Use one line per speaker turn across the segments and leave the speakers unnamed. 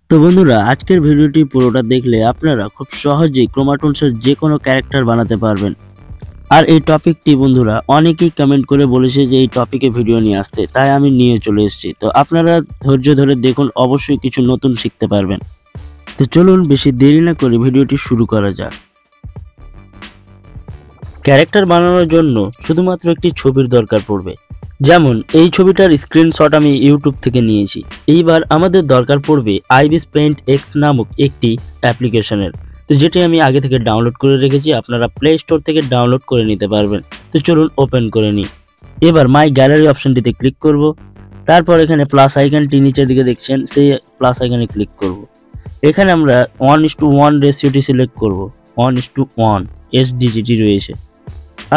তো বন্ধুরা, আজকের ভিডিওটি পুরোটা দেখলে আপনারা খুব সহজেই ক্রোমাটনসের যে কোনো ক্যারেক্টার বানাতে পারবেন। আর এই টপিকটি বন্ধুরা অনেকেই কমেন্ট করে বলেছে যে এই টপিকে ভিডিও নিয়ে আসতে, তাই আমি নিয়ে চলে এসেছি। তো আপনারা ধৈর্য ধরে দেখুন, অবশ্যই কিছু নতুন শিখতে পারবেন। তো চলুন বেশি দেরি না করে ভিডিওটি শুরু করা যাক। ক্যারেক্টার বানানোর জন্য শুধুমাত্র একটি ছবির দরকার পড়বে। যেমন এই ছবিটার স্ক্রিনশট আমি ইউটিউব থেকে নিয়েছি। এইবার আমাদের দরকার পড়বে আইবিস পেইন্ট এক্স নামক একটি অ্যাপ্লিকেশনের, তো যেটি আমি আগে থেকে ডাউনলোড করে রেখেছি। আপনারা প্লে স্টোর থেকে ডাউনলোড করে নিতে পারবেন। তো চলুন ওপেন করে নিই। এবার মাই গ্যালারি অপশনটিতে ক্লিক করব। তারপর এখানে প্লাস আইকনটি নিচের দিকে দেখছেন, সেই প্লাস আইকনে ক্লিক করব। এখানে আমরা 1:1 রেশিওটি সিলেক্ট করব। 1:1 এসডিজিটি রয়েছে।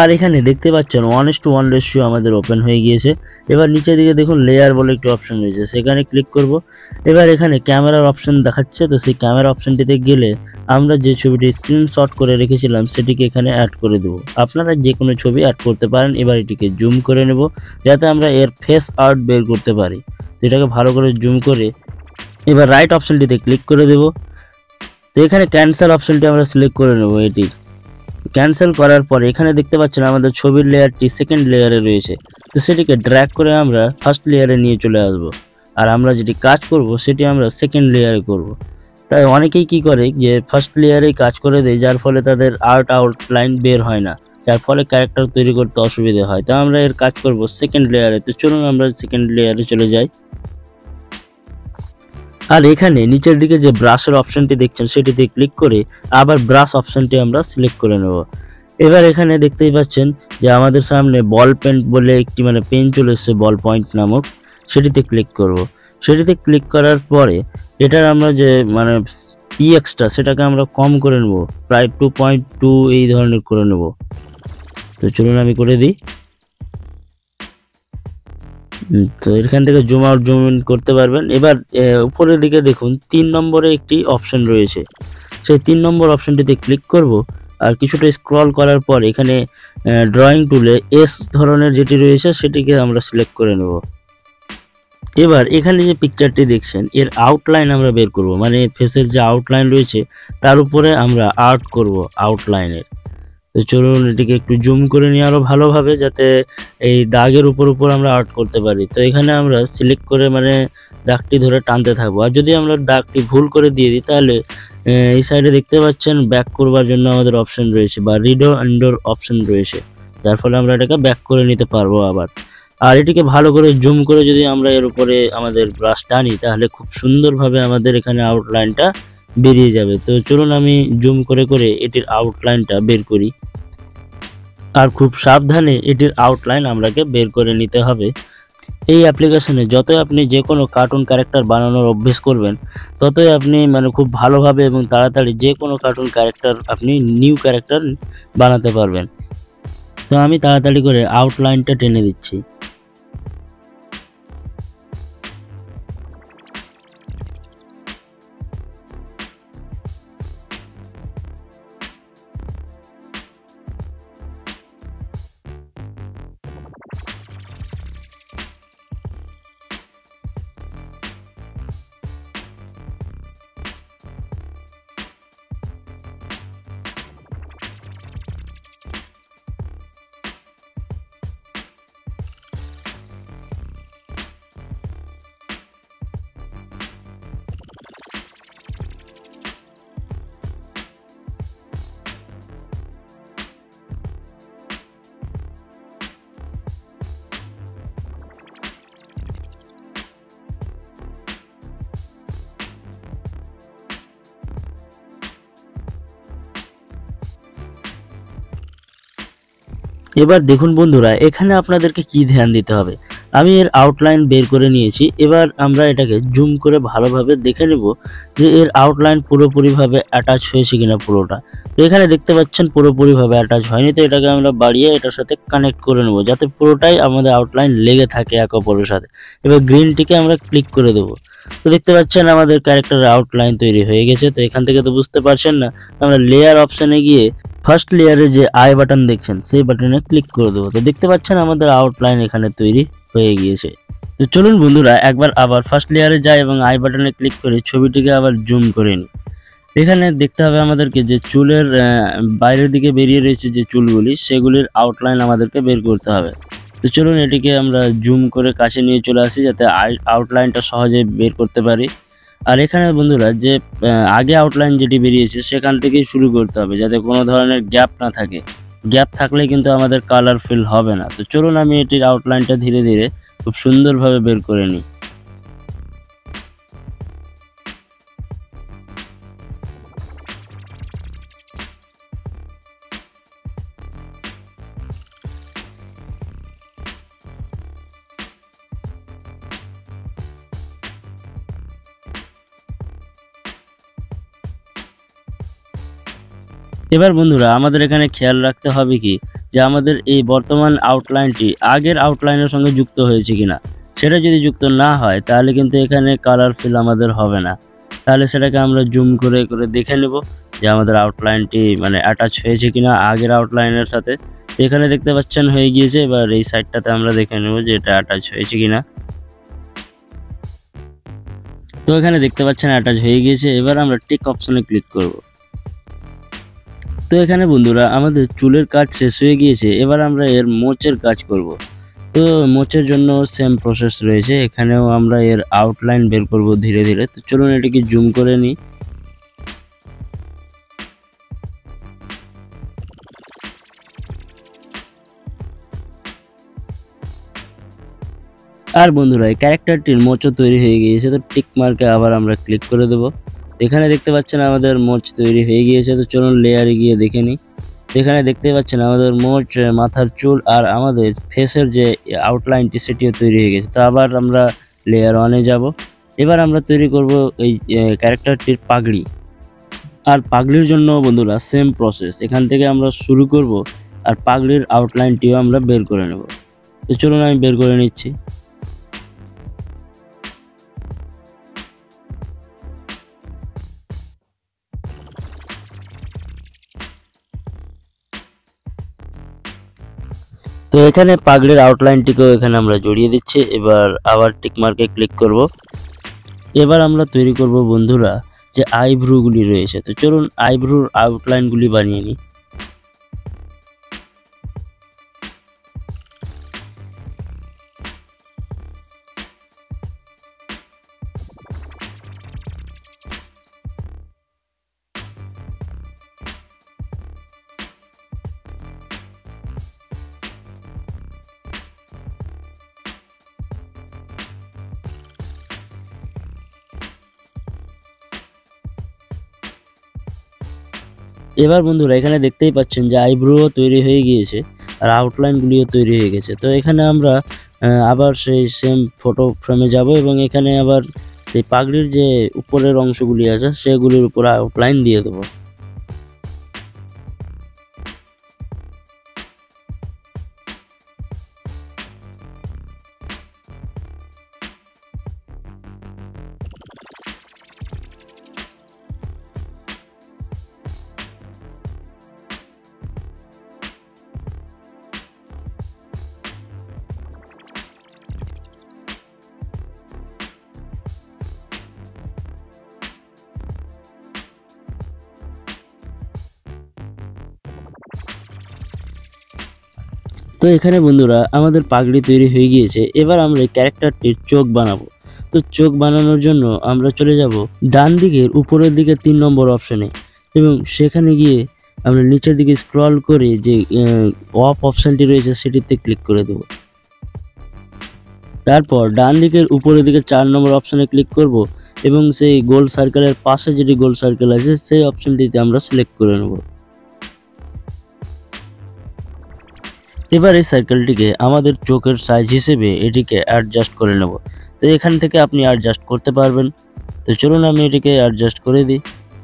আর এখানে দেখতে পাচ্ছেন 1:1 রেশিও আমাদের ওপেন হয়ে গিয়েছে। এবার নিচের দিকে দেখুন লেয়ার বলে একটি অপশন রয়েছে, সেখানে ক্লিক করব। এবার এখানে ক্যামেরার অপশন দেখাচ্ছে, তো সেই ক্যামেরা অপশনটিতে গেলে আমরা যে ছবিটি স্ক্রিনশট করে রেখেছিলাম সেটিকে এখানে অ্যাড করে দেব। আপনারা যে কোনো ছবি অ্যাড করতে পারেন। এবার এটিকে জুম করে নেব যাতে আমরা এর ফেস আর্ট বের করতে পারি। তো এটাকে ভালো করে জুম করে এবার রাইট অপশনটিতে ক্লিক করে দেব। তো এখানে ক্যান্সেল অপশনটি আমরা সিলেক্ট করে নেব। এটির ক্যান্সেল করার পরে এখানে দেখতে পাচ্ছেন আমাদের ছবির লেয়ারটি সেকেন্ড লেয়ারে রয়েছে, তো সেটিকে ড্র্যাগ করে আমরা ফার্স্ট লেয়ারে নিয়ে চলে আসব। আর আমরা যেটি কাজ করব সেটি আমরা সেকেন্ড লেয়ারে করব। তাই অনেকেই কি করে যে ফার্স্ট লেয়ারেই কাজ করে দেয়, যার ফলে তাদের আউটলাইন বের হয় না, যার ফলে ক্যারেক্টার তৈরি করতে অসুবিধা হয়। তো আমরা এর কাজ করব সেকেন্ড লেয়ারে। তো চলুন আমরা সেকেন্ড লেয়ারে চলে যাই। আর এখানে নিচের দিকে যে ব্রাশের অপশনটি দেখছেন সেটিতে ক্লিক করে আবার ব্রাশ অপশনটি আমরা সিলেক্ট করে নেব। এবার এখানে দেখতেই পাচ্ছেন যে আমাদের সামনে বল পেন্ট বলে একটি পেন চলে এসেছে, বল পয়েন্ট নামক। সেটিতে ক্লিক করব। সেটিতে ক্লিক করার পরে এটার আমরা যে পিএক্সটা সেটাকে আমরা কম করে নেব, প্রায় 2.2 এই ধরনের করে নেব। তো চলুন আমি করে দিই। তো এখান থেকে জুম আউট জুম ইন করতে পারবেন। এবার উপরের দিকে দেখুন 3 নম্বরে একটি অপশন রয়েছে, সেই 3 নম্বর অপশনটিতে ক্লিক করব। আর কিছুটা স্ক্রল করার পর এখানে ড্রয়িং টুলে এস ধরনের যেটি রয়েছে সেটিকে আমরা সিলেক্ট করে নেব। এবার এখানে যে পিকচারটি দেখছেন এর আউটলাইন আমরা বের করব, ফেসের যে আউটলাইন রয়েছে তার উপরে আমরা আর্ট করব আউটলাইনের। তো চলুন এটিকে একটু জুম করে নিয়ে আরো ভালোভাবে, যাতে এই দাগের উপর আমরা আর্ট করতে পারি। তো এখানে আমরা সিলেক্ট করে দাগটি ধরে টানতে থাকবো। আর যদি আমরা দাগটি ভুল করে দিয়ে দিই তাহলে এই সাইডে দেখতে পাচ্ছেন ব্যাক করবার জন্য আমাদের অপশন রয়েছে বা রিডো আন্ডোর অপশন রয়েছে, যার ফলে আমরা এটাকে ব্যাক করে নিতে পারবো আবার। আর এটিকে ভালো করে জুম করে যদি আমরা এর উপরে আমাদের ব্রাশ টানি তাহলে খুব সুন্দরভাবে আমাদের এখানে আউটলাইনটা বেরিয়ে যাবে। তো চলুন আমি জুম করে করে এটির আউটলাইনটা বের করি। আর খুব সাবধানে এটির আউটলাইন আমরাকে বের করে নিতে হবে। এই অ্যাপ্লিকেশনে যতই আপনি যে কোনো কার্টুন ক্যারেক্টার বানানোর অভ্যেস করবেন, ততই আপনি খুব ভালোভাবে এবং তাড়াতাড়ি যে কোনো কার্টুন ক্যারেক্টার আপনি নিউ ক্যারেক্টার বানাতে পারবেন। তো আমি তাড়াতাড়ি করে আউটলাইনটা টেনে দিচ্ছি। এবার দেখুন বন্ধুরা, এখানে আপনাদেরকে কি ধ্যান দিতে হবে। আমি এর আউটলাইন বের করে নিয়েছি। এবার আমরা এটাকে জুম করে ভালোভাবে দেখে নেব যে এর আউটলাইন পুরোপুরিভাবে অ্যাটাচ হয়েছে কিনা পুরোটা। তো এখানে দেখতে পাচ্ছেন পুরোপুরিভাবে অ্যাটাচ হয়নি, তো এটাকে আমরা বাড়িয়ে এটার সাথে কানেক্ট করে নেব যাতে পুরোটাই আমাদের আউটলাইন লেগে থাকে এক অপরের সাথে। এবার গ্রিনটিকে আমরা ক্লিক করে দেবো। তো দেখতে পাচ্ছেন আমাদের ক্যারেক্টারের আউটলাইন তৈরি হয়ে গেছে। তো এখান থেকে তো বুঝতে পারছেন না, আমরা লেয়ার অপশনে গিয়ে ফার্স্ট লেয়ারে যে আই বাটন দেখছেন সেই বাটনে ক্লিক করে দেবো। তো দেখতে পাচ্ছেন আমাদের আউটলাইন এখানে তৈরি হয়ে গিয়েছে। তো চলুন বন্ধুরা একবার আবার ফার্স্ট লেয়ারে যাই এবং আই বাটনে ক্লিক করে ছবিটিকে আবার জুম করে নিই। এখানে দেখতে হবে আমাদেরকে যে চুলের বাইরের দিকে বেরিয়ে রয়েছে যে চুলগুলি, সেগুলির আউটলাইন আমাদেরকে বের করতে হবে। তো চলুন এটিকে আমরা জুম করে কাছে নিয়ে চলে আসি যাতে আউটলাইনটা সহজে বের করতে পারি। আর এখানে বন্ধুরা যে আগে আউটলাইন যেটি বেরিয়েছে সেখান থেকেই শুরু করতে হবে যাতে কোনো ধরনের গ্যাপ না থাকে। গ্যাপ থাকলে কিন্তু আমাদের কালার ফিল হবে না। তো চলুন আমি এটির আউটলাইনটা ধীরে ধীরে খুব সুন্দরভাবে বের করে নিই। এবার বন্ধুরা আমাদের এখানে খেয়াল রাখতে হবে কি যে আমাদের এই বর্তমান আউটলাইনটি আগের আউটলাইনের সঙ্গে যুক্ত হয়েছে কিনা। সেটা যদি যুক্ত না হয় তাহলে কিন্তু এখানে কালার ফিল আমাদের হবে না। তাহলে সেটাকে আমরা জুম করে করে দেখে নেব যে আমাদের আউটলাইনটি মানে অ্যাটাচ হয়েছে কিনা আগের আউটলাইনের সাথে। এখানে দেখতে পাচ্ছেন হয়ে গিয়েছে। এবার এই সাইডটাতে আমরা দেখে নেব যে এটা অ্যাটাচ হয়েছে কিনা। তো এখানে দেখতে পাচ্ছেন অ্যাটাচ হয়ে গিয়েছে। এবার আমরা টিক অপশনে ক্লিক করব। তো এখানে বন্ধুরা আমাদের চুলের কাজ শেষ হয়ে গিয়েছে। এবার আমরা এর মোচের কাজ করব। তো মোচের জন্য সেম প্রসেস রয়েছে, এখানেও আমরা এর আউটলাইন বের করব ধীরে ধীরে। তো চলুন এটিকে জুম করে নিই। আর বন্ধুরা এই ক্যারেক্টারটির মোচও তৈরি হয়ে গিয়েছে। তো টিক মার্কে আবার আমরা ক্লিক করে দেব। এখানে দেখতে পাচ্ছেন আমাদের মোচ তৈরি হয়ে গিয়েছে। তো চলুন লেয়ারে গিয়ে দেখে নিই। এখানে দেখতে পাচ্ছেন আমাদের মোচ, মাথার চুল আর আমাদের ফেসের যে আউটলাইনটি সেটিও তৈরি হয়ে গেছে। তো আবার আমরা লেয়ার ওয়ানে যাব। এবার আমরা তৈরি করব এই ক্যারেক্টারটির পাগড়ি। আর পাগড়ির জন্য বন্ধুরা সেম প্রসেস, এখান থেকে আমরা শুরু করব আর পাগড়ির আউটলাইনটিও আমরা বের করে নেব। তো চলুন আমি বের করে নিচ্ছি। তো এখানে পাগড়ির আউটলাইনটিকেও এখানে আমরা জড়িয়ে দিচ্ছি। এবার আবার টিক মার্কে ক্লিক করব। এবার আমরা তৈরি করব বন্ধুরা যে আইব্রোগুলি রয়েছে। তো চলুন আইব্রোর আউটলাইনগুলি বানিয়ে নিই। এবার বন্ধুরা এখানে দেখতেই পাচ্ছেন যে আইব্রো তৈরি হয়ে গিয়েছে আর আউটলাইনগুলিও তৈরি হয়ে গেছে। তো এখানে আমরা আবার সেই সেম ফটো ফ্রেমে যাব এবং এখানে আবার সেই পাগড়ির যে উপরের অংশগুলি আছে সেগুলির উপর আউটলাইন দিয়ে দেবো। তো এখানে বন্ধুরা আমাদের পাগড়ি তৈরি হয়ে গিয়েছে। এবার আমরা এই ক্যারেক্টারটির চোখ বানাবো। তো চোখ বানানোর জন্য আমরা চলে যাব ডান দিকের উপরের দিকে 3 নম্বর অপশনে এবং সেখানে গিয়ে আমরা নিচের দিকে স্ক্রল করে যে অফ অপশনটি রয়েছে সেটিতে ক্লিক করে দেব। তারপর ডান দিকের উপরের দিকে 4 নম্বর অপশনে ক্লিক করব এবং সেই গোল সার্কেলের পাশে যেটি গোল সার্কেল আছে সেই অপশনটিতে আমরা সিলেক্ট করে নেব। এবার এই সার্কেলটিকে আমাদের চোখের সাইজ হিসেবে এটিকে অ্যাডজাস্ট করে নেব। তো এখান থেকে আপনি অ্যাডজাস্ট করতে পারবেন। তো চলুন আমি এটিকে অ্যাডজাস্ট করে দিই।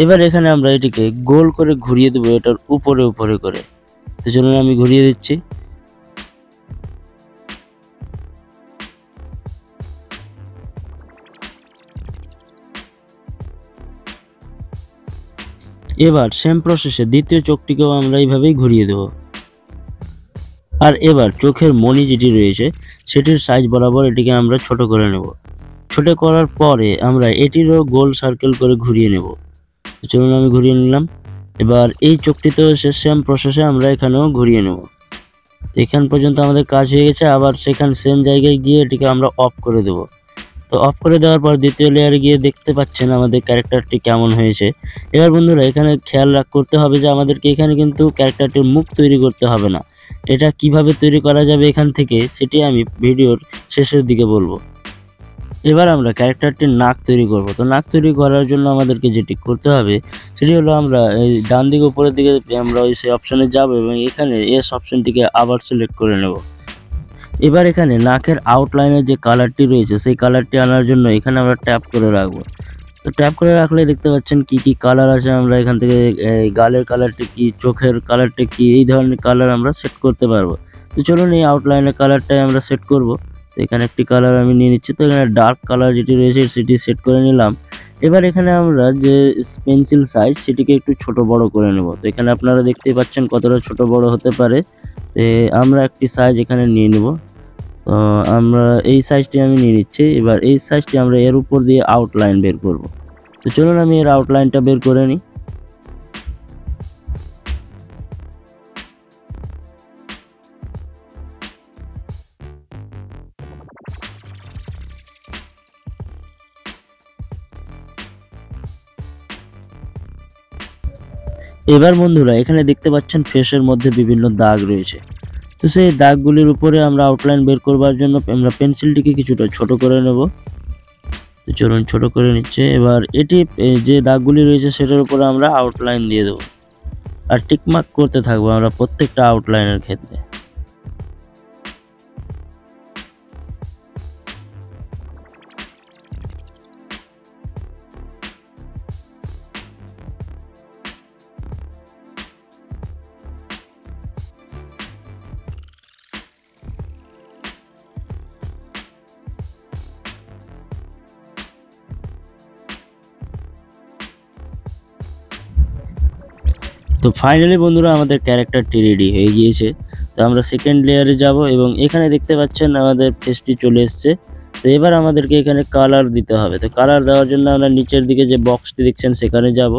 এবার এখানে আমরা এটিকে গোল করে ঘুরিয়ে দেবো এটার উপরে উপরে করে। তো চলুন আমি ঘুরিয়ে দিচ্ছি। এবার সেম প্রসেসে দ্বিতীয় চোখটিকেও আমরা এইভাবেই ঘুরিয়ে দেব। আর এবার চোখের মণি যেটি রয়েছে সেটির সাইজ বরাবর এটিকে আমরা ছোট করে নেব। ছোট করার পরে আমরা এটিরও গোল সার্কেল করে ঘুরিয়ে নেব। চলুন আমি ঘুরিয়ে নিলাম। এবার এই চোখটিতেও সেম প্রসেসে আমরা এখানেও ঘুরিয়ে নেব। তো এখান পর্যন্ত আমাদের কাজ হয়ে গেছে। আবার সেখানে সেম জায়গায় গিয়ে এটিকে আমরা অফ করে দেব। তো অফ করে দেওয়ার পর দ্বিতীয় লেয়ারে গিয়ে দেখতে পাচ্ছেন আমাদের ক্যারেক্টারটি কেমন হয়েছে। এবার বন্ধুরা এখানে খেয়াল করতে হবে যে আমাদেরকে এখানে কিন্তু ক্যারেক্টারটির মুখ তৈরি করতে হবে না। এটা কিভাবে তৈরি করা যাবে এখান থেকে সেটি আমি ভিডিওর শেষের দিকে বলবো। এবার আমরা ক্যারেক্টারটির নাক তৈরি করব। তো নাক তৈরি করার জন্য আমাদেরকে যেটি করতে হবে সেটি হলো আমরা এই ডান দিকে উপরের দিকে আমরা ওই সেই অপশানে যাব এবং এখানে এস অপশানটিকে আবার সিলেক্ট করে নেব। এবার এখানে নাকের আউটলাইনের যে কালারটি রয়েছে সেই কালারটি আনার জন্য এখানে আমরা ট্যাপ করে রাখবো। তো ট্যাপ করে রাখলে দেখতে পাচ্ছেন কি কি কালার আছে। আমরা এখান থেকে গালের কালারটি কি, চোখের কালারটি কি, এই ধরনের কালার আমরা সেট করতে পারবো। তো চলুন এই আউটলাইনের কালারটাই আমরা সেট করব। তো এখানে একটি কালার আমি নিয়ে নিচ্ছি। তো এখানে ডার্ক কালার যেটি রয়েছে সেটি সেট করে নিলাম। এবার এখানে আমরা যে পেন্সিল সাইজ সেটিকে একটু ছোট বড় করে নেব। তো এখানে আপনারা দেখতেই পাচ্ছেন কতটা ছোট বড় হতে পারে। আমরা একটি সাইজ এখানে নিয়ে নেব। তো আমরা এই সাইজটি আমি নিয়ে নিচ্ছি। এবার এই সাইজটি আমরা এর উপর দিয়ে আউটলাইন বের করব। তো চলুন আমি এর আউটলাইনটা বের করে নিই। এবার বন্ধুরা এখানে দেখতে পাচ্ছেন ফেসের মধ্যে বিভিন্ন দাগ রয়েছে। তো সেই দাগগুলির উপরে আমরা আউটলাইন বের করবার জন্য আমরা পেন্সিলটিকে কিছুটা ছোট করে নেব। তো চলুন ছোট করে নিচ্ছে। এবার এটি যে দাগগুলি রয়েছে সেটার উপরে আমরা আউটলাইন দিয়ে দেবো আর টিকমার্ক করতে থাকবো আমরা প্রত্যেকটা আউটলাইনের ক্ষেত্রে। তো ফাইনালি বন্ধুরা আমাদের ক্যারেক্টারটি রেডি হয়ে গিয়েছে। তো আমরা সেকেন্ড লেয়ারে যাব এবং এখানে দেখতে পাচ্ছেন আমাদের ফেসটি চলে এসছে। তো এবার আমাদেরকে এখানে কালার দিতে হবে। তো কালার দেওয়ার জন্য আমরা নিচের দিকে যে বক্সটি দেখছেন সেখানে যাব।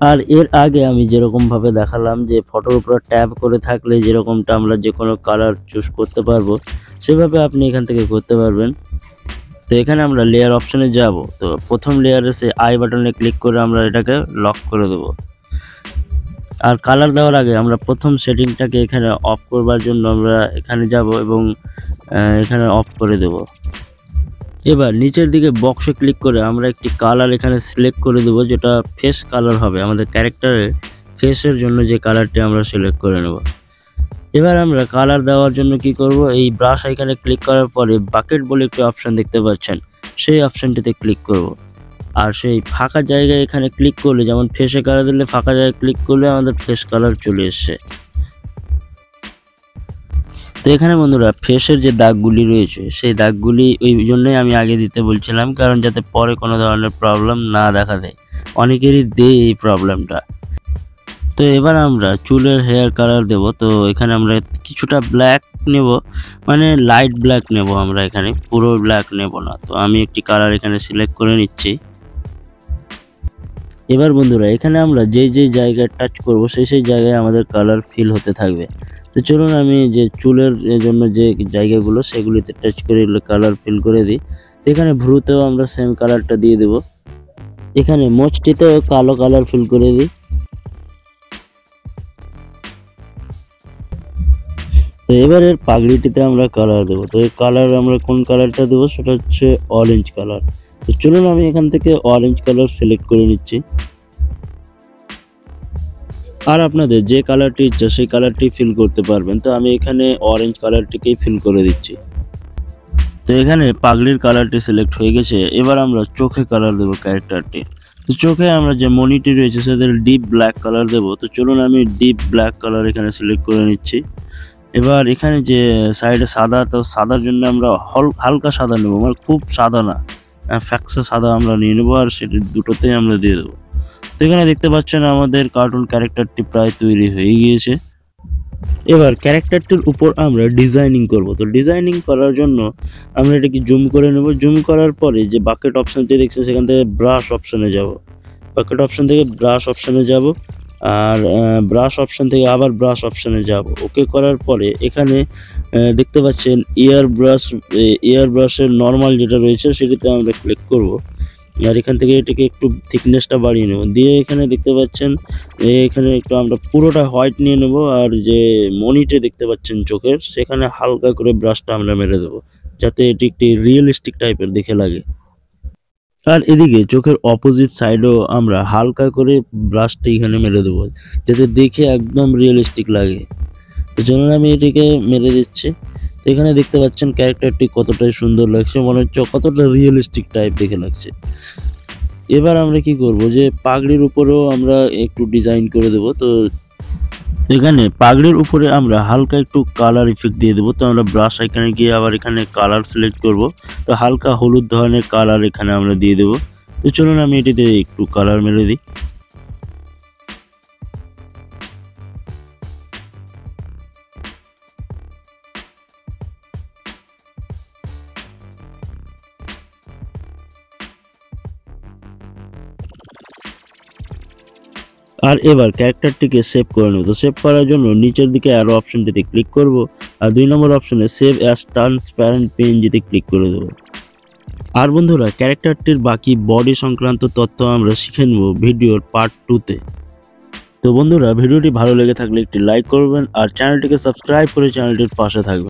আর এর আগে আমি যেরকমভাবে দেখালাম যে ফটোর উপর ট্যাব করে থাকলে যেরকমটা আমরা যে কোনো কালার চুজ করতে পারবো, সেভাবে আপনি এখান থেকে করতে পারবেন। তো এখানে আমরা লেয়ার অপশানে যাব। তো প্রথম লেয়ারে সে আই বাটনে ক্লিক করে আমরা এটাকে লক করে দেবো। আর কালার দেওয়ার আগে আমরা প্রথম সেটিংটাকে এখানে অফ করবার জন্য আমরা এখানে যাব এবং এখানে অফ করে দেব। এবার নিচের দিকে বক্সে ক্লিক করে আমরা একটি কালার এখানে সিলেক্ট করে দেব, যেটা ফেস কালার হবে। আমাদের ক্যারেক্টারের ফেসের জন্য যে কালারটি আমরা সিলেক্ট করে নেব। এবার আমরা কালার দেওয়ার জন্য কি করব, এই ব্রাশ আইকনে ক্লিক করার পরে বাকেট বলে একটি অপশন দেখতে পাচ্ছেন, সেই অপশনটিতে ক্লিক করব। আর সেই ফাঁকা জায়গায় এখানে ক্লিক করলে, যেমন ফেসে কালার দিলে ফাঁকা জায়গায় ক্লিক করলে আমাদের ফেস কালার চলে এসছে। তো এখানে বন্ধুরা ফেসের যে দাগগুলি রয়েছে সেই দাগগুলি ওই জন্যই আমি আগে দিতে বলছিলাম, কারণ যাতে পরে কোনো ধরনের প্রবলেম না দেখা দেয়। অনেকেরই দেয় এই প্রবলেমটা। তো এবার আমরা চুলের হেয়ার কালার দেব। তো এখানে আমরা কিছুটা ব্ল্যাক নেব, মানে লাইট ব্ল্যাক নেব আমরা, এখানে পুরো ব্ল্যাক নেব না। তো আমি একটি কালার এখানে সিলেক্ট করে নিচ্ছি। এবার বন্ধুরা এখানে আমরা যে জায়গায় টাচ করব সেই জায়গায় আমাদের কালার ফিল হতে থাকবে। তো চলুন আমি যে চুলের জন্য যে জায়গাগুলো সেগুলিতে টাচ করে কালার ফিল করে দিই। তো এখানে ভ্রুতেও আমরা সেম কালারটা দিয়ে দেব। এখানে মোচটিতেও কালো কালার ফিল করে দিই। তো এবার এর পাগড়িটিতে আমরা কালার দেবো। তো এই কালার আমরা কোন কালারটা দেবো সেটা হচ্ছে অরেঞ্জ কালার। তো চলুন আমি এখান থেকে অরেঞ্জ কালার সিলেক্ট করে নিচ্ছি। আর আপনাদের যে কালারটি ইচ্ছা সেই কালারটি ফিল করতে পারবেন। তো আমি এখানে অরেঞ্জ কালারটিকেই ফিল করে দিচ্ছি। তো এখানে পাগড়ির কালারটি সিলেক্ট হয়ে গেছে। এবার আমরা চোখে কালার দেবো ক্যারেক্টারটি। তো চোখে আমরা যে মনিটি রয়েছে সেদের ডিপ ব্ল্যাক কালার দেবো। তো চলুন আমি ডিপ ব্ল্যাক কালার এখানে সিলেক্ট করে নিচ্ছি। এবার এখানে যে সাইডে সাদা, তো সাদার জন্য আমরা হালকা সাদা নেবো, মানে খুব সাদা না, ফ্যাক্সা সাদা আমরা নিয়ে নেবো, আর সেটি দুটোতেই আমরা দিয়ে দেবো। তো এখানে দেখতে পাচ্ছেন আমাদের কার্টুন ক্যারেক্টারটি প্রায় তৈরি হয়ে গিয়েছে। এবার ক্যারেক্টারটির উপর আমরা ডিজাইনিং করব। তো ডিজাইনিং করার জন্য আমরা এটাকে জুম করে নেব। জুম করার পরে যে বাকেট অপশনটি দেখছেন সেখান থেকে ব্রাশ অপশনে যাব। বাকেট অপশন থেকে ব্রাশ অপশনে যাব, আর ব্রাশ অপশন থেকে আবার ব্রাশ অপশনে যাব। ওকে করার পরে এখানে দেখতে পাচ্ছেন এয়ার ব্রাশের নর্মাল যেটা রয়েছে সেটিতে আমরা ক্লিক করব। আর এখান থেকে এটাকে একটু থিকনেসটা বাড়িয়ে নেব, দিয়ে এখানে দেখতে পাচ্ছেন এখানে একটু আমরা পুরোটা হোয়াইট নিয়ে নেব, আর যে মনিটে দেখতে পাচ্ছেন চোখের সেখানে হালকা করে ব্রাশটা আমরা মেরে দেবো, যাতে এটি একটি রিয়েলিস্টিক টাইপের দেখে লাগে। আর এদিকে চোখের অপোজিট সাইডেও আমরা হালকা করে ব্রাশটা এখানে মেরে দেবো, যাতে দেখে একদম রিয়েলিস্টিক লাগে। তো চলুন আমি এটিকে মেরে দিচ্ছি। তো এখানে দেখতে পাচ্ছেন ক্যারেক্টারটি কতটাই সুন্দর লাগছে, মনে হচ্ছে কতটা রিয়েলিস্টিক টাইপ দেখে লাগছে। এবার আমরা কি করব, যে পাগড়ির উপরেও আমরা একটু ডিজাইন করে দেব। তো এখানে পাগড়ির উপরে আমরা হালকা একটু কালার ইফেক্ট দিয়ে দেবো। তো আমরা ব্রাশ আইকনে গিয়ে আবার এখানে কালার সিলেক্ট করব। তো হালকা হলুদ ধরনের কালার এখানে আমরা দিয়ে দেবো। তো চলুন আমি এটিতে একটু কালার মেরে দিই। আর এবার ক্যারেক্টারটিকে সেভ করে নেব। তো সেভ করার জন্য নিচের দিকে অ্যারো অপশনটিতে ক্লিক করব, আর 2 নম্বর অপশনে সেভ অ্যাজ ট্রান্সপ্যারেন্ট পেনজিতে ক্লিক করে দেবো। আর বন্ধুরা, ক্যারেক্টারটির বাকি বডি সংক্রান্ত তথ্য আমরা শিখে নেব ভিডিওর পার্ট 2-তে। তো বন্ধুরা, ভিডিওটি ভালো লেগে থাকলে একটি লাইক করবেন, আর চ্যানেলটিকে সাবস্ক্রাইব করে চ্যানেলটির পাশে থাকবেন।